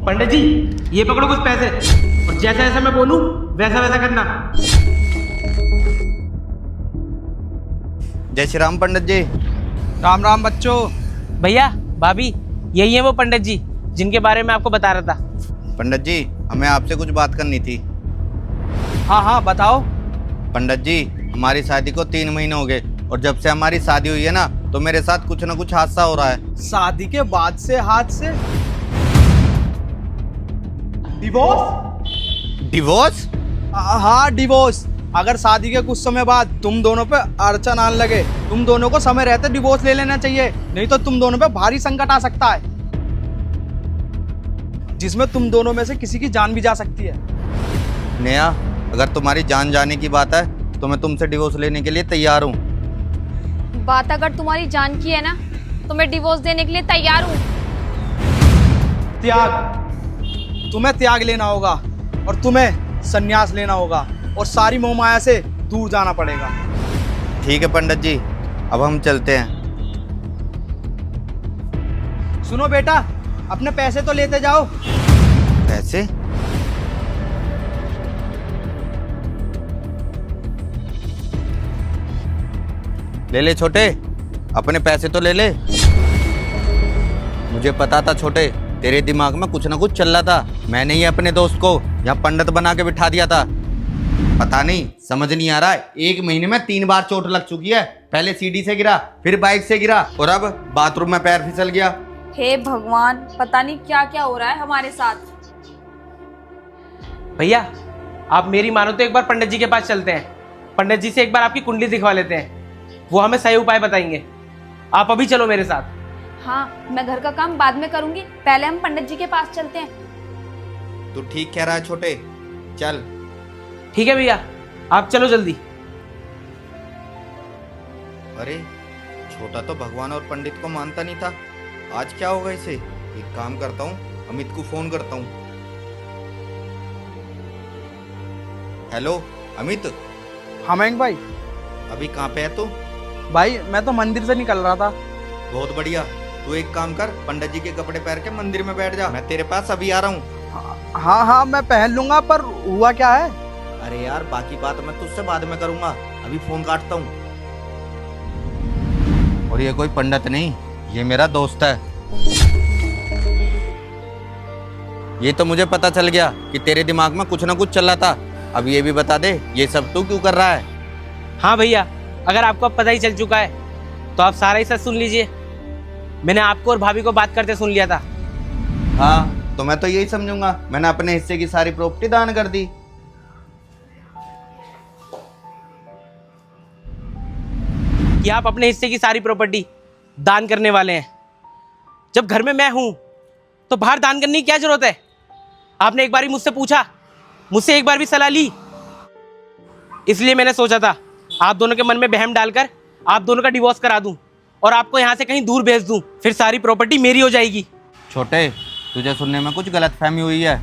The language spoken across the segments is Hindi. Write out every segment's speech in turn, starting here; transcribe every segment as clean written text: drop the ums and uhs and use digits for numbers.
पंडित जी, ये पकड़ो कुछ पैसे और जैसा जैसा मैं बोलूं वैसा वैसा करना। जय श्री राम पंडित जी। राम राम बच्चों। भैया भाभी, यही है वो पंडित जी जिनके बारे में आपको बता रहा था। पंडित जी, हमें आपसे कुछ बात करनी थी। हाँ हाँ बताओ। पंडित जी, हमारी शादी को 3 महीने हो गए और जब से हमारी शादी हुई है ना, तो मेरे साथ कुछ ना कुछ हादसा हो रहा है। शादी के बाद से हाथ से डिवोर्स? डिवोर्स? हाँ डिवोर्स। अगर शादी के कुछ समय बाद तुम दोनों पे अड़चन आने लगे, तुम दोनों को समय रहते डिवोर्स ले लेना चाहिए, नहीं तो तुम दोनों पे भारी संकट आ सकता है, जिसमें तुम दोनों में से किसी की जान भी जा सकती है। नेहा, अगर तुम्हारी जान जाने की बात है तो मैं तुमसे डिवोर्स लेने के लिए तैयार हूँ। बात अगर तुम्हारी जान की है ना, तो मैं डिवोर्स देने के लिए तैयार हूँ। त्याग, तुम्हें त्याग लेना होगा और तुम्हें संन्यास लेना होगा और सारी मोह माया से दूर जाना पड़ेगा। ठीक है पंडित जी, अब हम चलते हैं। सुनो बेटा, अपने पैसे तो लेते जाओ। पैसे? ले ले छोटे, अपने पैसे तो ले ले। मुझे पता था छोटे, तेरे दिमाग में कुछ ना कुछ चल रहा था। मैंने ही अपने दोस्त को यहाँ पंडित बना के बिठा दिया था। पता नहीं, समझ नहीं आ रहा है, 1 महीने में 3 बार चोट लग चुकी है। पहले सीढ़ी से गिरा, फिर बाइक से गिरा और अब बाथरूम में पैर फिसल गया। हे भगवान, पता नहीं क्या क्या हो रहा है हमारे साथ। भैया आप मेरी मानो तो एक बार पंडित जी के पास चलते हैं। पंडित जी से एक बार आपकी कुंडली दिखवा लेते हैं, वो हमें सही उपाय बताएंगे। आप अभी चलो मेरे साथ। हाँ, मैं घर का काम बाद में करूंगी, पहले हम पंडित जी के पास चलते हैं। तू ठीक कह रहा है छोटे, चल। ठीक है भैया, आप चलो जल्दी। अरे छोटा तो भगवान और पंडित को मानता नहीं था, आज क्या होगा इसे? एक काम करता हूँ, अमित को फोन करता हूँ। हेलो अमित। हाँ मयंक भाई। अभी कहाँ पे है तू? भाई मैं तो मंदिर से निकल रहा था। बहुत बढ़िया, तू एक काम कर, पंडित जी के कपड़े पहन के मंदिर में बैठ जा, मैं तेरे पास अभी आ रहा हूँ। हाँ हाँ मैं पहन लूंगा, पर हुआ क्या है? अरे यार, बाकी बात मैं तुझसे बाद में करूंगा, अभी फोन काटता हूँ। और ये कोई पंडित नहीं, ये मेरा दोस्त है। ये तो मुझे पता चल गया कि तेरे दिमाग में कुछ ना कुछ चल रहा था। अब ये भी बता दे, ये सब तू क्यों कर रहा है? हाँ भैया, अगर आपको अब पता ही चल चुका है तो आप सारा ही सच सुन लीजिए। मैंने आपको और भाभी को बात करते सुन लिया था। हाँ, तो मैं तो यही समझूंगा मैंने अपने हिस्से की सारी प्रॉपर्टी दान कर दी। कि आप अपने हिस्से की सारी प्रॉपर्टी दान करने वाले हैं। जब घर में मैं हूं तो बाहर दान करने की क्या जरूरत है? आपने एक बार ही मुझसे पूछा, मुझसे एक बार भी सलाह ली? इसलिए मैंने सोचा था आप दोनों के मन में वहम डालकर आप दोनों का डिवोर्स करा दूं और आपको यहाँ से कहीं दूर भेज दूं, फिर सारी प्रॉपर्टी मेरी हो जाएगी। छोटे, तुझे सुनने में कुछ गलतफहमी हुई है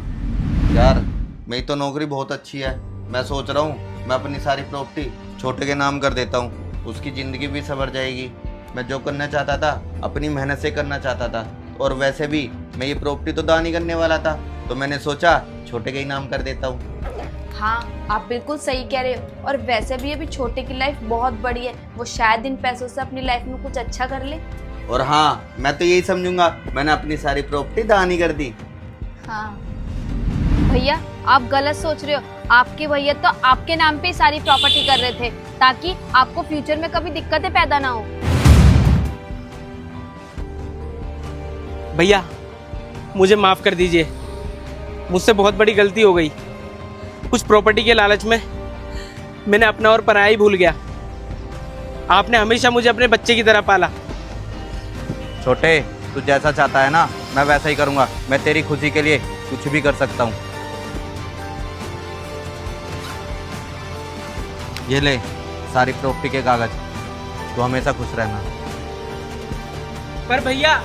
यार। मेरी तो नौकरी बहुत अच्छी है, मैं सोच रहा हूँ मैं अपनी सारी प्रॉपर्टी छोटे के नाम कर देता हूँ, उसकी ज़िंदगी भी संवर जाएगी। मैं जो करना चाहता था अपनी मेहनत से करना चाहता था, और वैसे भी मैं ये प्रॉपर्टी तो दान ही करने वाला था, तो मैंने सोचा छोटे के ही नाम कर देता हूँ। हाँ, आप बिल्कुल सही कह रहे हो। और वैसे भी अभी छोटे की लाइफ बहुत बड़ी है, वो शायद इन पैसों से अपनी लाइफ में कुछ अच्छा कर ले। और हाँ, मैं तो यही समझूंगा मैंने अपनी सारी प्रॉपर्टी दान ही कर दी। हाँ भैया, आप गलत सोच रहे हो। आपके भैया तो आपके नाम पे ही सारी प्रॉपर्टी कर रहे थे, ताकि आपको फ्यूचर में कभी दिक्कतें पैदा ना हो। भैया मुझे माफ़ कर दीजिए, मुझसे बहुत बड़ी गलती हो गई। कुछ प्रॉपर्टी के लालच में मैंने अपना और पराया ही भूल गया। आपने हमेशा मुझे अपने बच्चे की तरह पाला। छोटे, तू जैसा चाहता है ना, मैं वैसा ही करूँगा। मैं तेरी खुशी के लिए कुछ भी कर सकता हूँ। ये ले सारी प्रॉपर्टी के कागज, तू हमेशा खुश रहना। पर भैया